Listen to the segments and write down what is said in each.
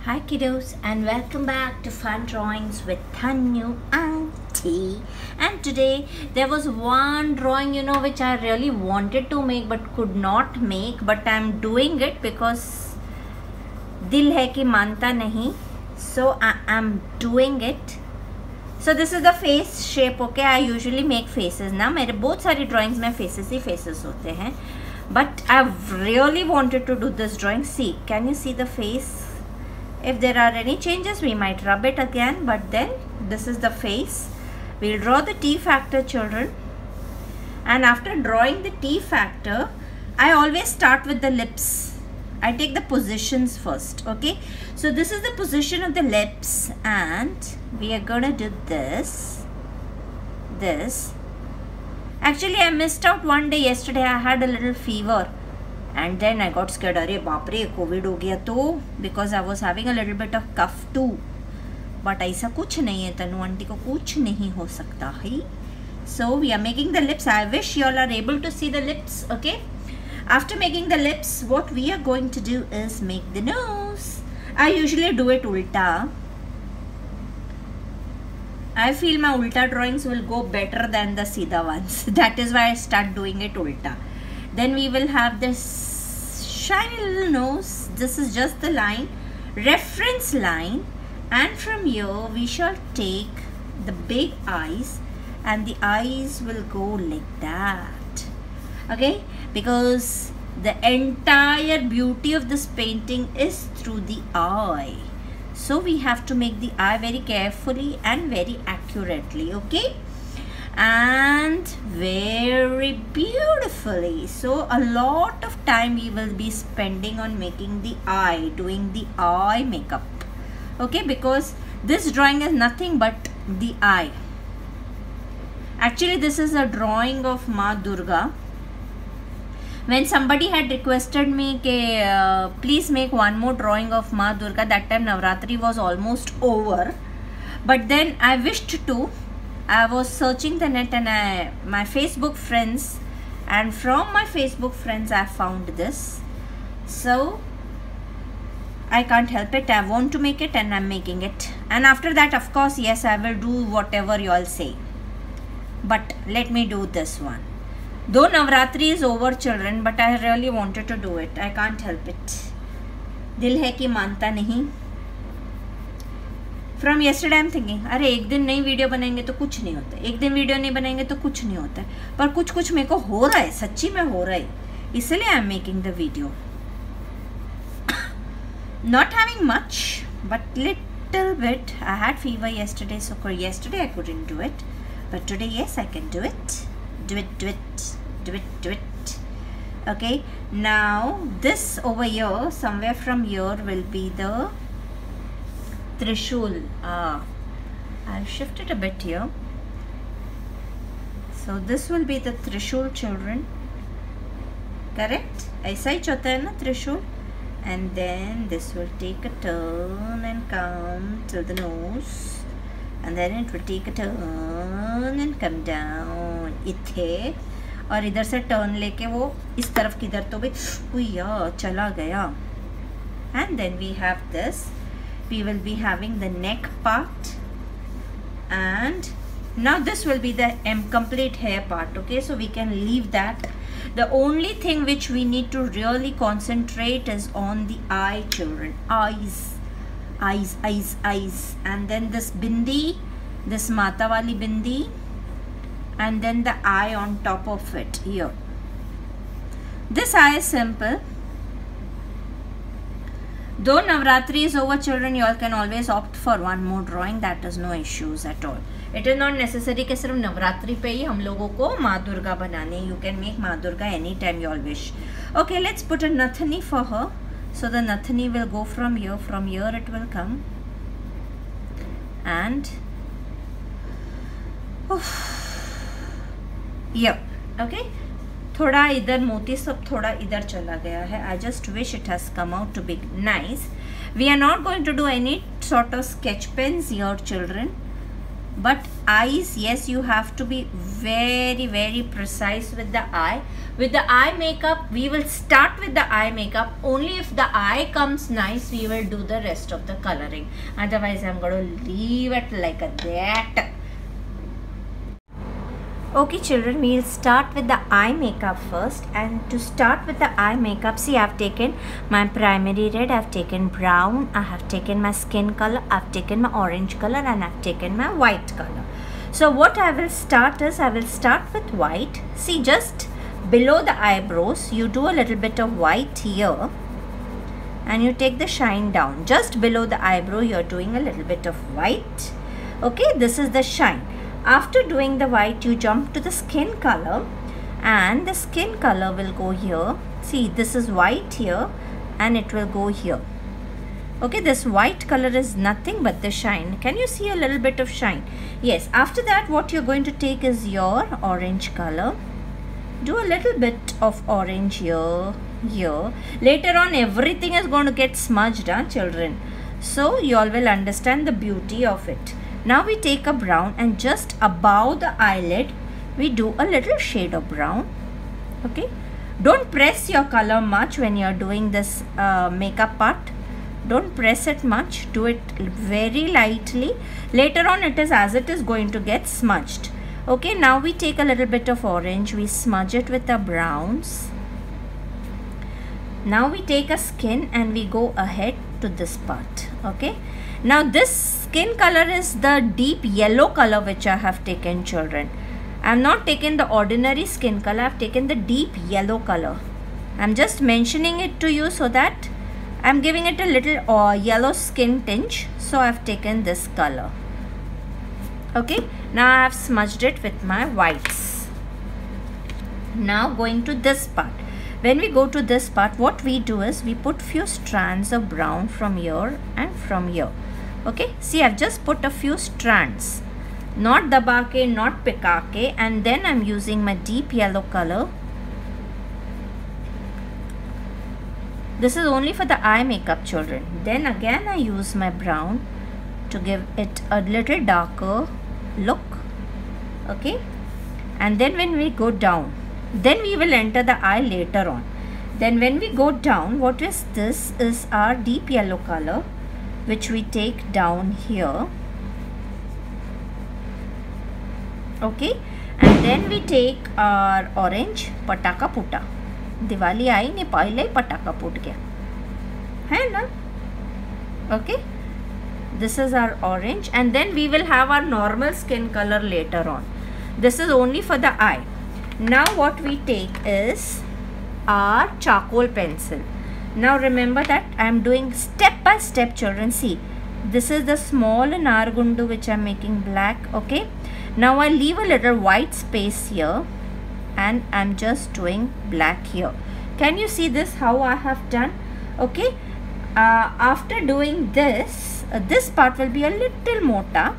Hi kiddos, and welcome back to Fun Drawings with Tanu Auntie. And today there was one drawing which I really wanted to make but could not make, but I'm doing it because dil hai ki manta nahi, so I am doing it. So this is the face shape. Okay, I usually make faces ना, मेरे बहुत सारी drawings में faces ही faces होते हैं, but I really wanted to do this drawing. See, can you see the face? If there are any changes, we might rub it again, but then this is the face. We'll draw the T factor, children, and after drawing the T factor, I always start with the lips. I take the positions first. Okay, so this is the position of the lips, and we are gonna do this. Actually, I missed out one day yesterday. I had a little fever, and then I got scared. अरे बाप रे, Covid हो गया तो, because I was having a little bit of cough too. But ऐसा कुछ नहीं है, तनु आंटी को कुछ नहीं हो सकता है. So we are making the lips. I wish you all are able to see the lips. Okay. After making the lips, what we are going to do is make the nose. I usually do it ulta. I feel my ulta drawings will go better than the Sida ones. That is why I start doing it ulta. Then we will have this shiny little nose. This is just the line, reference line, and from here we shall take the big eyes, and the eyes will go like that. Okay, because the entire beauty of this painting is through the eye. So we have to make the eye very carefully and very accurately, okay, and very beautifully. So a lot of time we will be spending on making the eye, doing the eye makeup, okay, because this drawing is nothing but the eye. Actually, this is a drawing of Ma Durga. When somebody had requested me ke please make one more drawing of Ma Durga, that time Navratri was almost over, but then I wished to. I was searching the net and my Facebook friends, and from my Facebook friends I found this. So I can't help it. I want to make it and I'm making it. And after that, of course, yes, I will do whatever you all say. But let me do this one. Though Navratri is over, children, but I really wanted to do it. I can't help it. Dil hai ki manta nahi. From yesterday I'm thinking, अरे एक दिन नई video बनाएंगे तो कुछ नहीं होता है, एक दिन वीडियो नहीं बनाएंगे तो कुछ नहीं होता है, पर कुछ मेरे को हो रहा है, सच्ची में हो रहा है, इसलिए I am making the video. Not having much, but little bit. I had fever yesterday, so yesterday I couldn't do it, but today yes I can do it. Do it. Okay, now this over here, somewhere from here will be the Trishul. I'll shift it a bit here. So this will be the Trishul, children. Correct? ऐसा ही होता है ना Trishul. And then this will take a turn and come to the nose. And then it will take a turn and come down. इथे और इधर से turn लेके वो इस तरफ किधर तो भी यार चला गया. And then we have this. We will be having the neck part, and now this will be the complete hair part. Okay, so we can leave that. The only thing which we need to really concentrate is on the eye, children. Eyes, and then this bindi, this mata wali bindi, and then the eye on top of it here. This eye is simple. Though Navratri is over, children, you all can always opt for one more drawing. That is no issues at all. It is not necessary कि सिर्फ नवरात्रि पे ही हम लोगों को माँ दुर्गा बनाने. You can make माँ Durga anytime you all wish. Okay, let's put a nathani for her. So the nathani will go from here. From here it will come. And yeah, okay. थोड़ा इधर मोती सब थोड़ा इधर चला गया है. I just wish it has come out to be nice. We are not going to do any sort of sketch pens here, children, but eyes, yes, you have to be very precise with the eye. With the eye makeup, we will start with the eye makeup. Only if the eye comes nice, we will do the rest of the coloring. Otherwise, I'm going to leave it like that. Okay children, we'll start with the eye makeup first. And to start with the eye makeup, see, I've taken my primary red, I've taken brown, I have taken my skin color, I've taken my orange color, and I've taken my white color. So what I will start is, I will start with white. See, just below the eyebrows, you do a little bit of white here and you take the shine down. Just below the eyebrow, you're doing a little bit of white. Okay, this is the shine. After doing the white, you jump to the skin color, and the skin color will go here. See, this is white here and it will go here. Okay, this white color is nothing but the shine. Can you see a little bit of shine? Yes. After that, what you're going to take is your orange color. Do a little bit of orange here. Later on, everything is going to get smudged, children. So you all will understand the beauty of it. Now we take a brown, and just above the eyelid, we do a little shade of brown. Okay. Don't press your color much when you're doing this makeup part. Don't press it much. Do it very lightly. Later on, it is going to get smudged. Okay. Now we take a little bit of orange. We smudge it with the browns. Now we take a skin and we go ahead to this part. Okay. Now this skin color is the deep yellow color which I have taken, children. I have not taken the ordinary skin color. I have taken the deep yellow color. I am just mentioning it to you so that I am giving it a little yellow skin tinge. So I have taken this color. Okay. Now I have smudged it with my whites. Now going to this part. When we go to this part, what we do is we put few strands of brown from here and from here. Okay, see, I've just put a few strands, not dabake, not pikake, and then I'm using my deep yellow color. This is only for the eye makeup, children. Then again I use my brown to give it a little darker look. Okay, and then when we go down, then we will enter the eye later on. Then when we go down, what is this? Is our deep yellow color, which we take down here. Okay, and then we take our orange, pataka puta. Diwali आई ने पहले ही पटाखा फूट गया है ना. Okay, this is our orange, and then we will have our normal skin color later on. This is only for the eye. Now what we take is our charcoal pencil. Now remember that I am doing step by step, children. See, this is the small Nargundu which I am making black. Okay. Now I leave a little white space here and I am just doing black here. Can you see this, how I have done? Okay. After doing this, this part will be a little mota.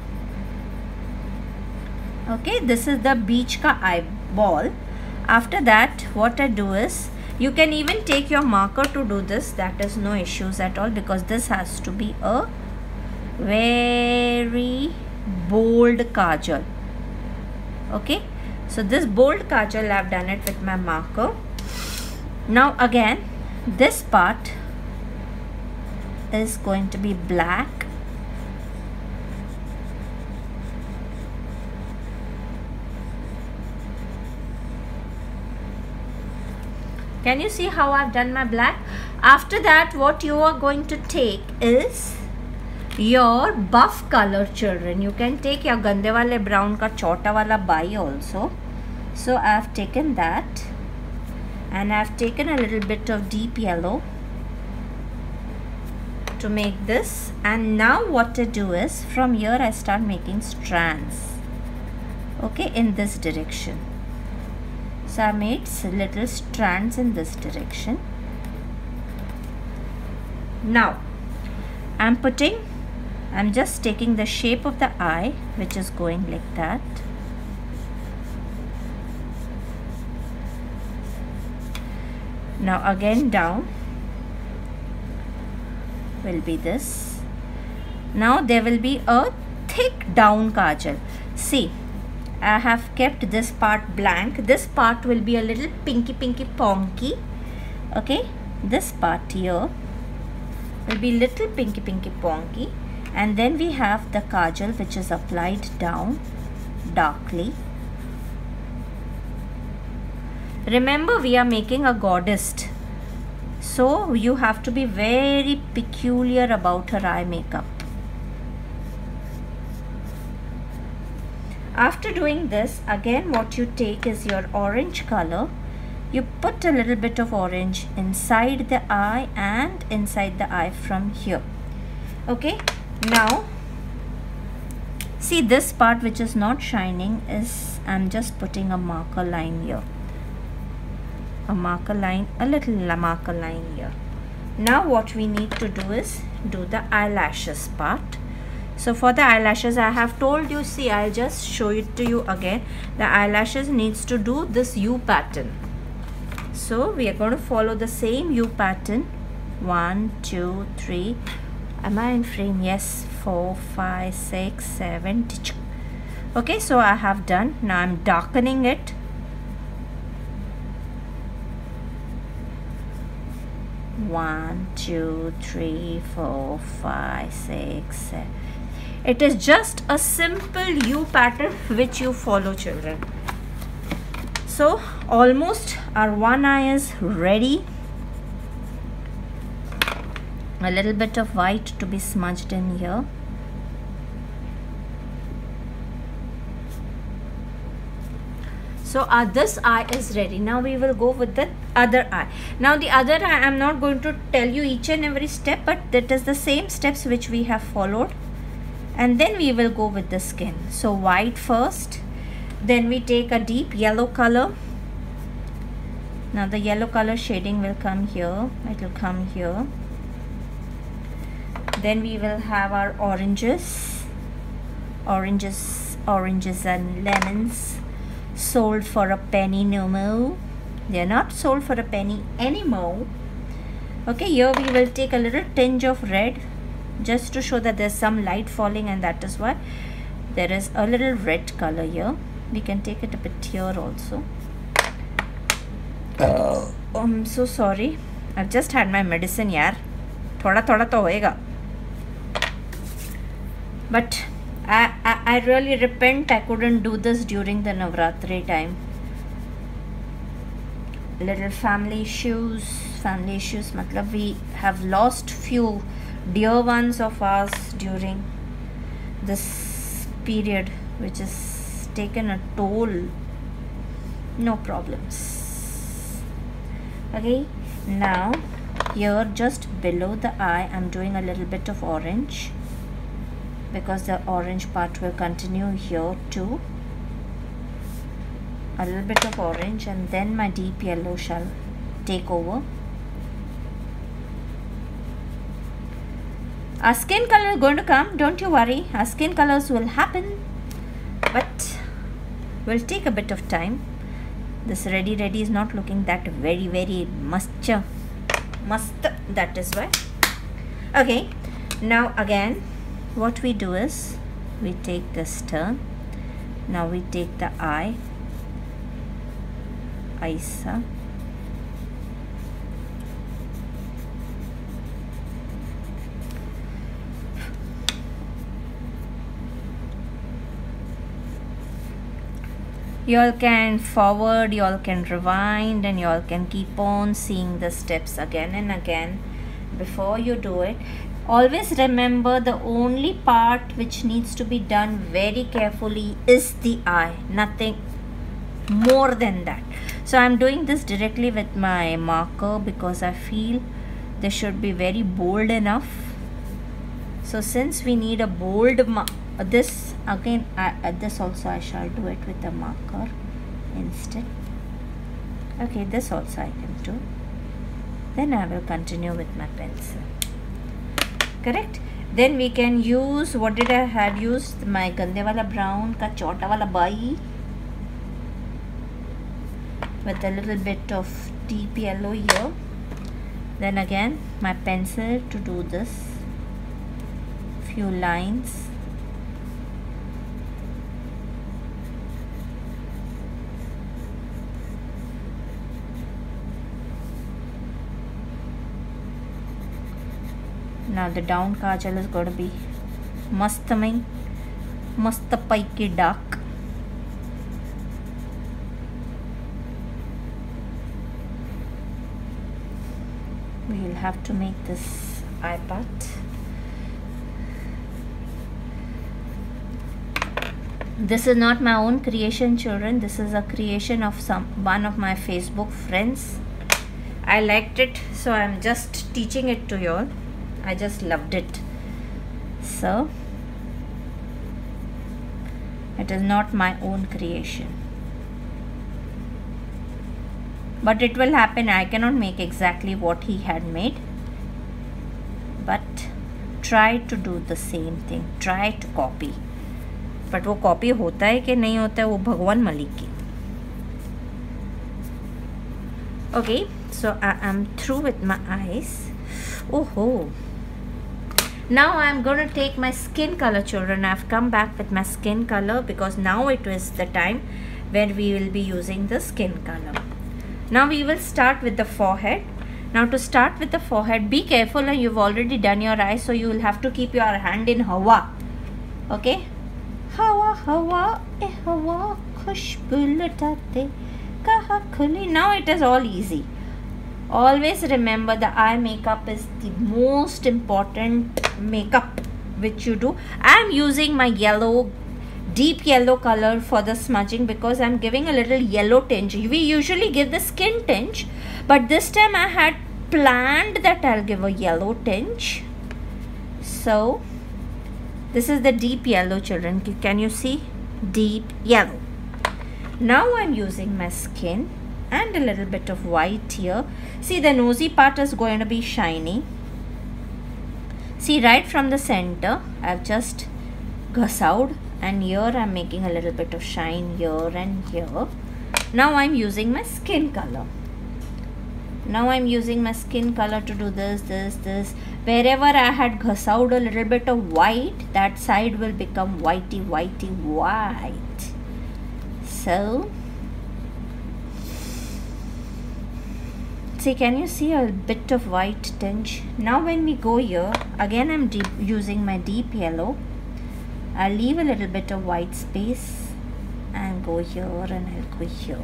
Okay. This is the beach ka eyeball. After that, what I do is, you can even take your marker to do this. That is no issues at all, because this has to be a very bold kajal. Okay. So this bold kajal, I have done it with my marker. Now again, this part is going to be black. Can you see how I've done my black? After that, what you are going to take is your buff color, children. You can take your gande wale brown ka chota wala bai also. So I have taken that, and I have taken a little bit of deep yellow to make this. And now what to do is, from here I start making strands. Okay, in this direction. So I made little strands in this direction. Now I'm just taking the shape of the eye, which is going like that. Now again down will be this. Now there will be a thick down kajal. See, I have kept this part blank. This part will be a little pinky ponky. Okay, this part here will be little pinky ponky, and then we have the kajal which is applied down darkly. Remember, we are making a goddess, so you have to be very peculiar about her eye makeup. After doing this, again what you take is your orange color. You put a little bit of orange inside the eye and inside the eye from here. Okay, now see this part which is not shining is, I'm just putting a marker line here. A marker line, a little marker line here. Now what we need to do is do the eyelashes part. So for the eyelashes, I have told you, see, I'll just show it to you again. The eyelashes needs to do this U pattern. So we are going to follow the same U pattern. 1, 2, 3. Am I in frame? Yes. 4, 5, 6, 7. Okay, so I have done. Now I'm darkening it. One, 2, 3, 4, 5, 6, 7. It is just a simple U pattern which you follow, children. So almost our one eye is ready. A little bit of white to be smudged in here. So this eye is ready. Now we will go with the other eye. Now the other eye, I am not going to tell you each and every step, but that is the same steps which we have followed. And then we will go with the skin. So white first. Then we take a deep yellow color. Now the yellow color shading will come here. It will come here. Then we will have our oranges. Oranges and lemons. Sold for a penny no more. They are not sold for a penny anymore. Okay, here we will take a little tinge of red, just to show that there's some light falling, and that is why there is a little red color here. We can take it a bit here also. I'm so sorry, I've just had my medicine, yaar. Thoda to hoega. But I really repent I couldn't do this during the Navratri time. Little family issues, matlab we have lost few dear ones of ours during this period, which has taken a toll. No problems. Okay, now here just below the eye I'm doing a little bit of orange, because the orange part will continue here too. A little bit of orange, and then my deep yellow shall take over. Our skin color is going to come, don't you worry. Our skin colors will happen, but will take a bit of time. This ready is not looking that very must, that is why. Okay, now again what we do is we take this turn. Now we take the eye, Isa. You all can forward, you all can rewind, and you all can keep on seeing the steps again and again before you do it. Always remember, the only part which needs to be done very carefully is the eye, nothing more than that. So I'm doing this directly with my marker because I feel this should be very bold enough. So since we need a bold this again, this also I shall do it with a marker instead. Okay, this also I can do. Then I will continue with my pencil. Correct. Then we can use, what did I had used, my gande wala brown ka chota wala bai with a little bit of deep yellow here. Then again my pencil to do this few lines. Now the down kajal is going to be mastaming, mastapaiki dark. We will have to make this eye part. This is not my own creation, children. This is a creation of one of my Facebook friends. I liked it, so I'm just teaching it to you all. I just loved it. So it is not my own creation, but it will happen. I cannot make exactly what he had made, but try to do the same thing. Try to copy. But वो copy होता है कि नहीं होता है वो भगवान मालिक की. Okay, so I am through with my eyes. Oh, now I am going to take my skin color, children. I have come back with my skin color because now it is the time where we will be using the skin color. Now we will start with the forehead. Now to start with the forehead, be careful. You've already done your eyes, so you will have to keep your hand in hawa. Okay. हवा हवा ए हवा खुशबू लुटाते कहाँ खुली. Now it is all easy. Always remember the eye makeup is the most important makeup which you do. I am using my yellow, deep yellow color for the smudging because I am giving a little yellow tinge. We usually give the skin tinge, but this time I had planned that I'll give a yellow tinge. So this is the deep yellow, children. Can you see? Deep yellow. Now I'm using my skin and a little bit of white here. See, the nosy part is going to be shiny. See, right from the center, I've just gussowed, and here I'm making a little bit of shine here and here. Now I'm using my skin color. Now I'm using my skin color to do this. Wherever I had gussowed a little bit of white, that side will become whitey white. So, see, can you see a bit of white tinge? Now when we go here, again I'm using my deep yellow. I'll leave a little bit of white space and go here and I'll go here.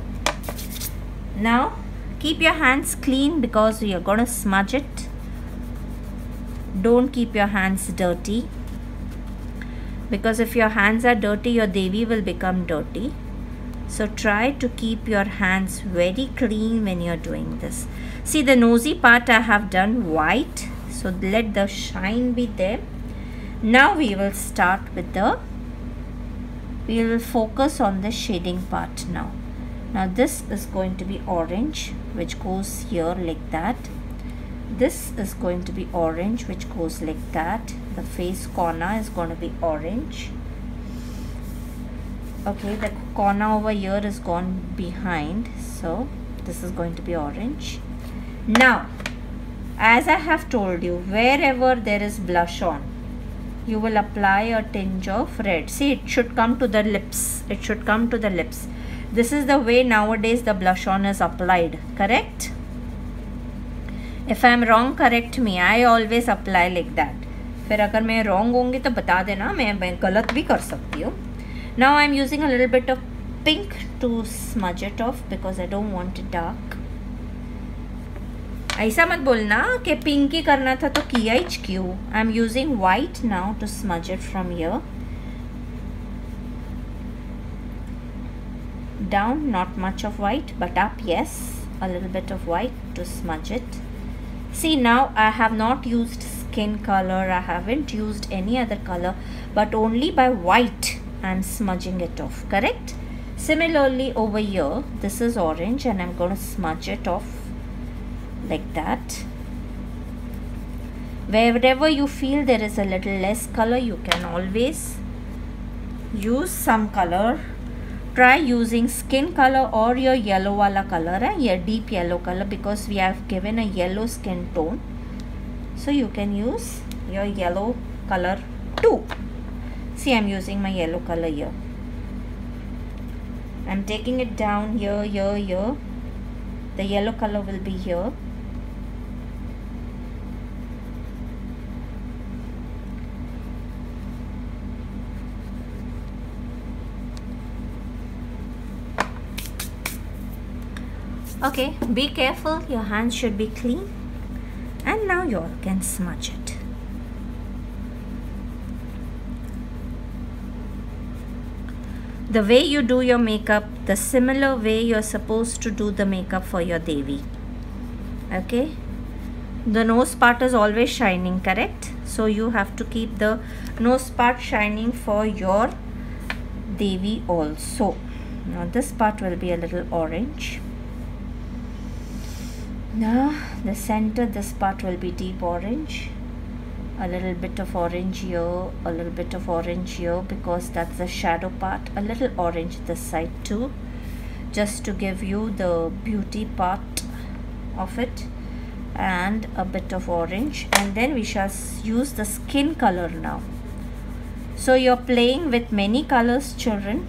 Now, keep your hands clean because you're going to smudge it. Don't keep your hands dirty, because if your hands are dirty, your Devi will become dirty. So try to keep your hands very clean when you're doing this. See, the nosy part I have done white, so let the shine be there. Now we will start with we will focus on the shading part now. Now this is going to be orange, which goes here like that. This is going to be orange, which goes like that. The face corner is going to be orange. Okay, the corner over here is gone behind, so this is going to be orange. Now, as I have told you, wherever there is blush on, you will apply a tinge of red. See, it should come to the lips. It should come to the lips. This is the way nowadays the blush on is applied, correct? If I am wrong, correct me. I always apply like that. फिर अगर मैं wrong होंगी तो बता देना, मैं गलत भी कर सकती हूँ. Now I am using a little bit of pink to smudge it off because I don't want it dark. ऐसा मत बोलना कि पिंक ही करना था तो किया ही क्यों. I am using white now to smudge it from here. Down, not much of white, but up, yes, a little bit of white to smudge it. See, now I have not used skin color, I haven't used any other color, but only by white I am smudging it off, correct? Similarly over here, this is orange and I'm going to smudge it off like that. Wherever you feel there is a little less color, you can always use some color. Try using skin color or your yellow wala color, your deep yellow color, because we have given a yellow skin tone. So you can use your yellow color too. See, I'm using my yellow color here. I'm taking it down here. The yellow color will be here. Okay, be careful, your hands should be clean. And now you all can smudge it. The way you do your makeup, the similar way you're supposed to do the makeup for your Devi. Okay, the nose part is always shining, correct? So you have to keep the nose part shining for your Devi also. Now this part will be a little orange. Now the center, this part will be deep orange. A little bit of orange here, a little bit of orange here, because that's the shadow part. A little orange this side too, just to give you the beauty part of it. And a bit of orange, and then we shall use the skin color now. So you're playing with many colors, children,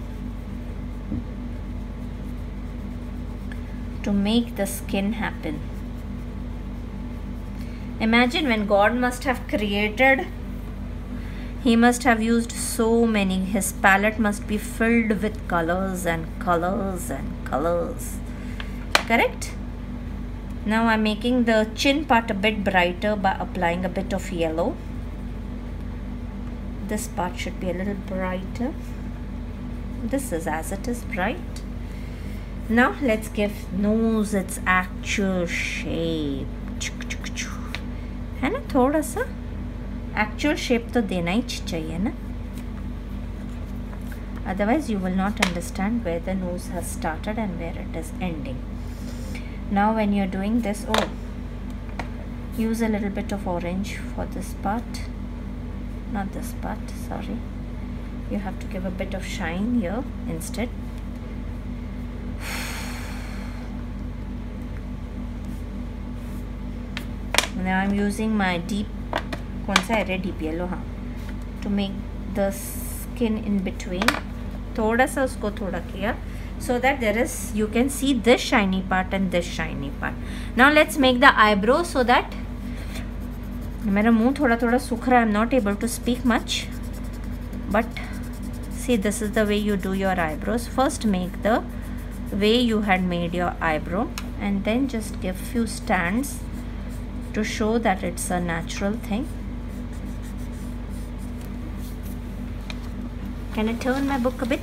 to make the skin happen. Imagine when God must have created, He must have used so many. His palette must be filled with colors and colors and colors. Correct? Now I'm making the chin part a bit brighter by applying a bit of yellow. This part should be a little brighter. This is as it is bright. Now let's give nose its actual shape. है ना, थोड़ा सा actual shape तो देना ही चाहिए ना, otherwise you will not understand where the nose has started and where it is ending. Now when you're doing this, use a little bit of orange for this part, not this part, sorry. You have to give a bit of shine here instead. Now I'm using my deep, कौन सा है, deep yellow, हाँ, to make the skin in between. थोड़ा सा उसको थोड़ा किया, so that there is, you can see this shiny part and this shiny part. Now let's make the eyebrow, so that मेरा मुंह थोड़ा थोड़ा सूख रहा है. I'm not able to speak much, but see, this is the way you do your eyebrows. First make the way you had made your eyebrow, and then just give few stands to show that it's a natural thing. Can I turn my book a bit?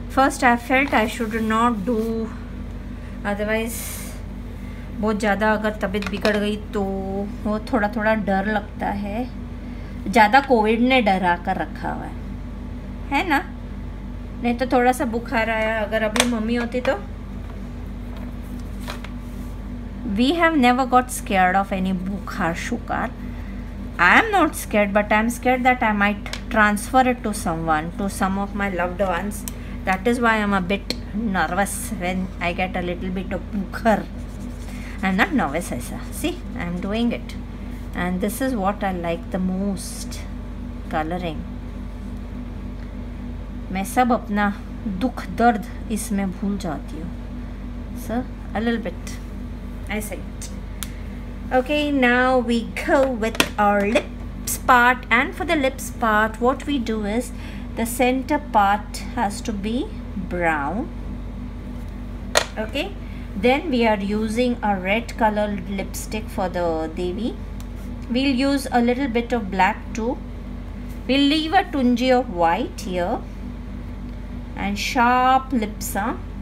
First I felt I should not do, otherwise बहुत ज़्यादा अगर तबीयत बिगड़ गई तो वो थोड़ा थोड़ा डर लगता है. ज़्यादा कोविड ने डरा कर रखा हुआ है ना, नहीं तो थोड़ा सा बुखार आया. अगर अभी मम्मी होती तो. We have never got scared of any bukhar shukar. I am not scared, but I am scared that I might transfer it to someone, to some of my loved ones. That is why I am a bit nervous when I get a little bit of bukhar. I am not nervous, aisa. See, I am doing it. And this is what I like the most, coloring. मैं सब अपना दुख दर्द इसमें भूल जाती हूँ. So, a little bit. I say it. Okay, now we go with our lips part. And for the lips part, what we do is, the center part has to be brown. Okay. Then we are using a red colored lipstick for the Devi. We'll use a little bit of black too. We'll leave a tunji of white here. And sharp lips,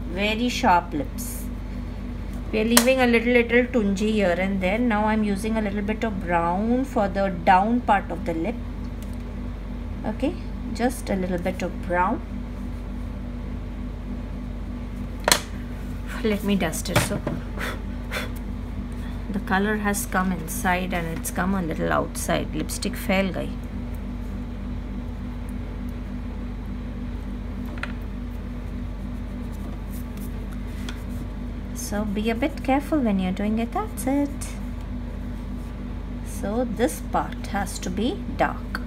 very sharp lips. We're leaving a little tunji here and there. Now I'm using a little bit of brown for the down part of the lip. Okay, just a little bit of brown. Let me dust it. So the color has come inside and it's come a little outside. Lipstick fell gayi. So be a bit careful when you're doing it. That's it. So this part has to be dark.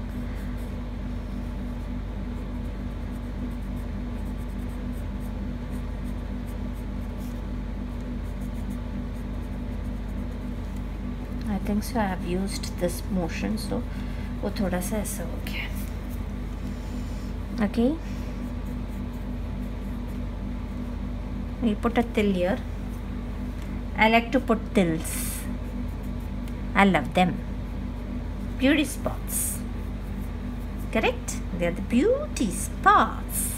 think so I have used this motion, so वो थोड़ा सा ऐसा हो गया. Okay, we put a till here. I like to put tills. I love them. Beauty spots. Correct? They are the beauty spots.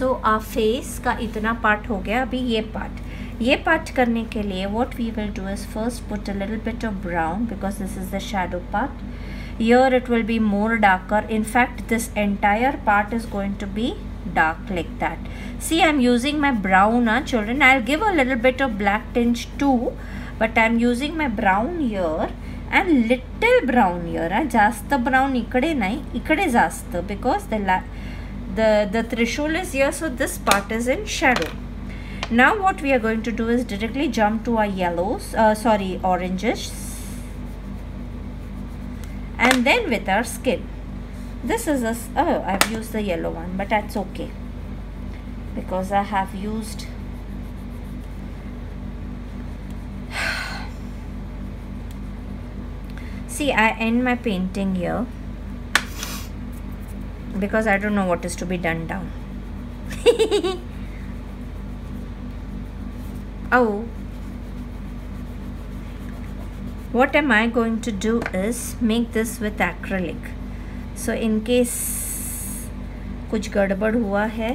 So our face का इतना part हो गया. अभी ये part करने के लिए what we will do is first put a little bit of brown, because this is the shadow part. Here it will be more darker. In fact, this entire part is going to be dark like that. See, I'm using my brown, children. I'll give a little bit of black tinge too, but I'm using my brown here and little brown here. जास्त brown इकडे नाही, इकडे जास्त, because the threshold is here, so this part is in shadow. Now what we are going to do is directly jump to our yellows, oranges, and then with our skin. This is I've used the yellow one, but that's okay, because I have used see, I end my painting here because I don't know what is to be done down. Oh, what am I going to do is make this with acrylic. So in case कुछ गड़बड़ हुआ है,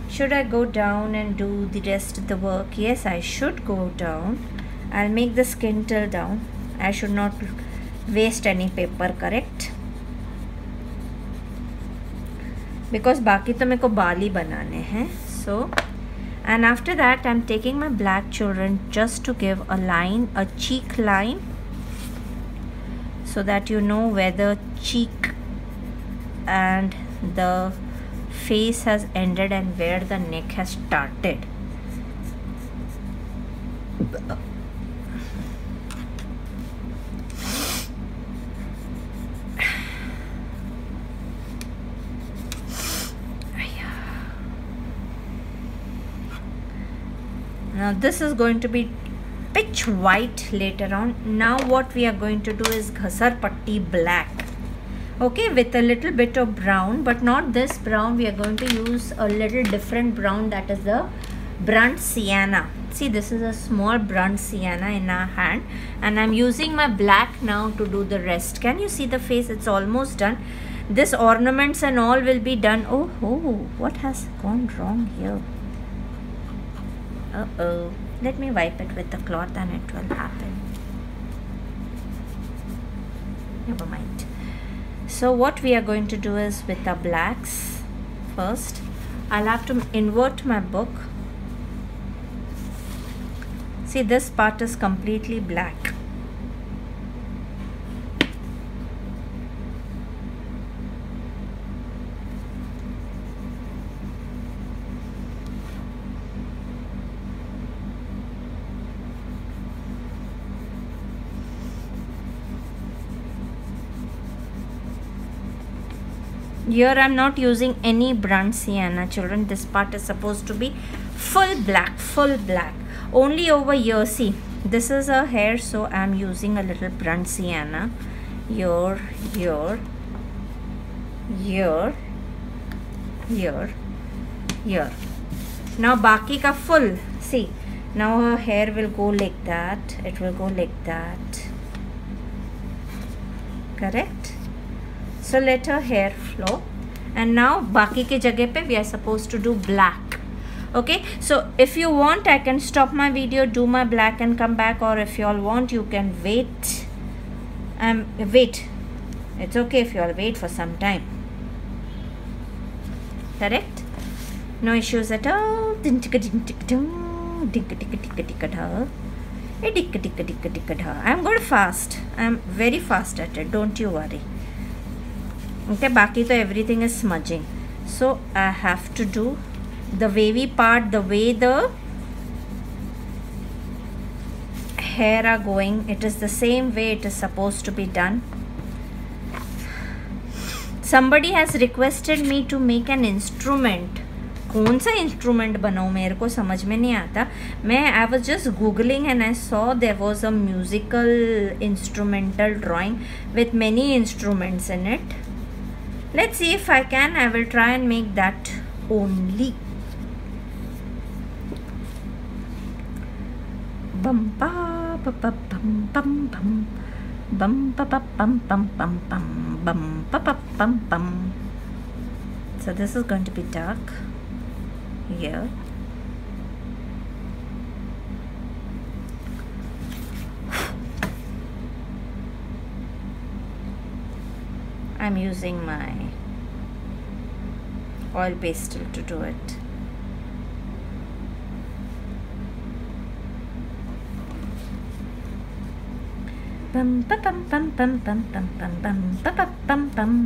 should I go down and do the rest of the work? Yes, I should go down. I'll make the skin till down. I should not waste any paper, correct? Because बाकी तो मेरे को बाल ही बनाने हैं. So, and after that I'm taking my black, children, just to give a line, a cheek line, so that you know where the cheek and the face has ended and where the neck has started. Now this is going to be pitch white later on. Now what we are going to do is ghasar patti black. Okay, with a little bit of brown, but not this brown. We are going to use a little different brown, that is the burnt sienna. See, this is a small burnt sienna in our hand, and I'm using my black now to do the rest. Can you see the face? It's almost done. This ornaments and all will be done. Oh, what has gone wrong here? Let me wipe it with the cloth and it will happen. Never mind. So what we are going to do is with the blacks first. I'll have to invert my book. See, this part is completely black. Here I'm not using any burnt sienna, children. This part is supposed to be full black. Only over here, see, this is a hair, so I'm using a little burnt sienna. Here. Now baki ka full. See, now her hair will go like that. It will go like that. Correct? So let her hair flow, and now baki ke jagah pe we are supposed to do black. Okay, so if you want, I can stop my video, do my black and come back, or if you all want, you can wait. It's okay if you all wait for some time. Correct? No issues at all. I'm good fast. I'm very fast at it. Don't you worry. Okay, baki to everything is smudging, so I have to do the wavy part the way the hair are going. It is the same way it is supposed to be done. Somebody has requested me to make an instrument कौन सा instrument बनाऊँ मेरे को समझ में नहीं आता. मैं I was just googling and I saw there was a musical instrumental drawing with many instruments in it. Let's see if I can. I will try and make that only. Bum ba ba ba bum bum bum bum ba ba bum bum bum bum bum ba ba bum bum. So this is going to be dark here. I'm using my oil pastel to do it. Bum ba bum bum bum bum bum bum bum ba ba bum bum.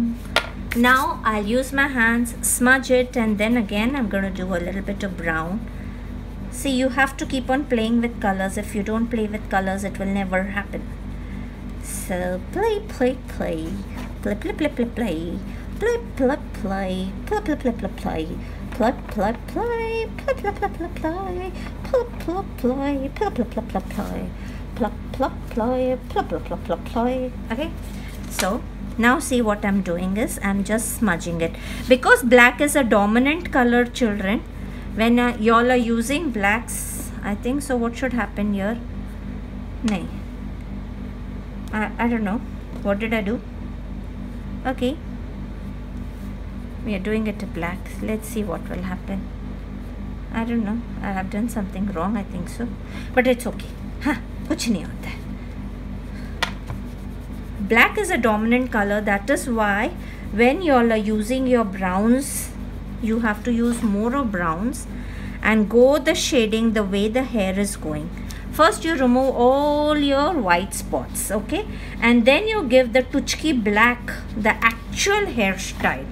Now I'll use my hands, smudge it, and then again I'm going to do a little bit of brown. See, you have to keep on playing with colors. If you don't play with colors, it will never happen. So play, play, play. Play, play, play, play, play. Play, play, play. Play, play, play, play, play. Play, play, play. Play, play, play, play, play. Play, play, play. Play, play, play, play, play. Play, play, play. Play, play, play, play, play. Okay. So now see what I'm doing is I'm just smudging it because black is a dominant color, children. When y'all are using blacks, I think so. What should happen here? Nahi. I don't know. What did I do? Okay, we are doing it to black. Let's see what will happen. I don't know. I have done something wrong, I think so, but it's okay. हाँ, कुछ नहीं होता है. Black is a dominant color. That is why when you all are using your browns, you have to use more of browns and go the shading the way the hair is going. First you remove all your white spots, okay, and then you give the tuchki black, the actual hairstyle.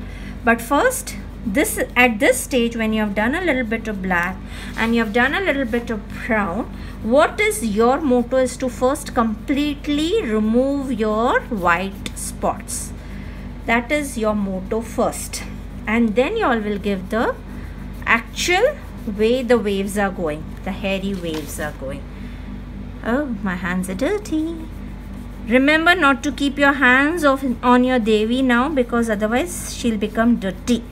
But first, this at this stage, when you have done a little bit of black and you have done a little bit of brown, what is your motto is to first completely remove your white spots. That is your motto first, and then you all will give the actual way the waves are going, the hairy waves are going. Oh, my hands are dirty. Remember not to keep your hands on your Devi now, because otherwise she'll become dirty.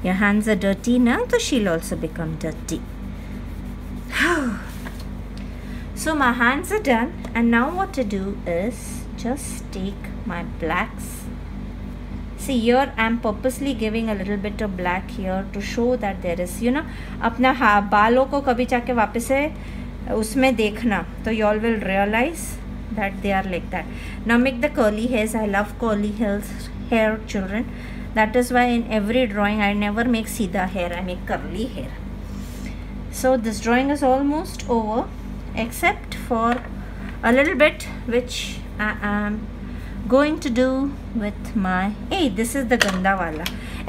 Your hands are dirty now, so she'll also become dirty. So my hands are done, and now what to do is just take my blacks. See, here I'm purposely giving a little bit of black here to show that there is, you know, अपना बालों को कभी जाके वापस से उसमें देखना, तो you all will realize that they are like that. Now make the curly hairs. I love curly hair, children. That is why in every drawing I never make seedha hair, I make curly hair. So this drawing is almost over, except for a little bit which I am going to do with my, hey, this is the ganda wala.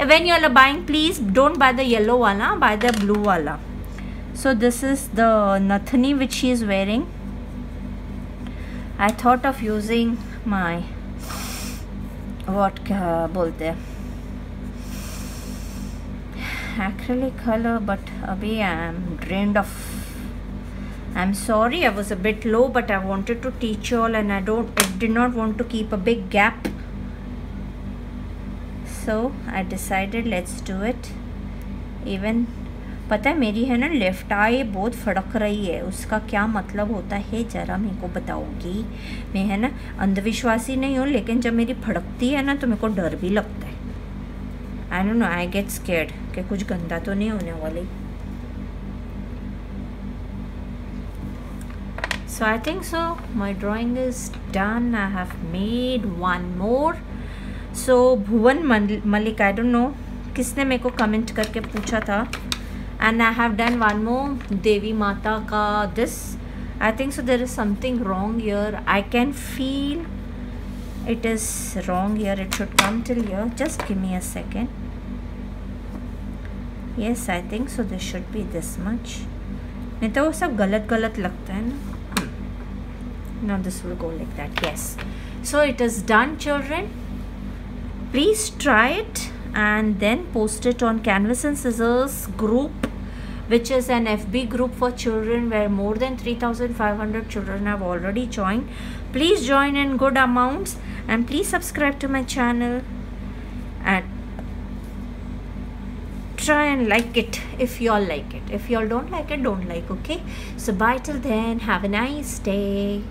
When you all are buying, please don't buy the yellow wala, buy the blue wala. So this is the nathani which she is wearing. I thought of using my what bolte hain, acrylic color, but abhi I am drained of. I'm sorry, I was a bit low, but I wanted to teach you all, and I did not want to keep a big gap. So I decided let's do it. Even पता है मेरी है ना left आई बहुत फड़क रही है, उसका क्या मतलब होता है ज़रा मेरे को बताओगी? मैं है ना अंधविश्वासी नहीं हूँ, लेकिन जब मेरी फड़कती है ना तो मेरे को डर भी लगता है. I don't know, I get scared कि कुछ गंदा तो नहीं होने वाली. So I think so. My drawing is done. I have made one more. So Bhuvan Malik, I don't know किसने मेरे को कमेंट करके पूछा था. And I have done one more Devi Mata ka this. I think so there is something wrong here. I can feel it is wrong here. It should come till here. Just give me a second. Yes, I think so. This should be this much. नहीं तो वो सब गलत गलत लगता है ना. Now this will go like that. Yes. So it is done, children. Please try it and then post it on Canvas and Scissors group, which is an FB group for children where more than 3,500 children have already joined. Please join in good amounts, and please subscribe to my channel and try and like it if you all like it. If you all don't like it, don't like, okay? So bye till then, have a nice day.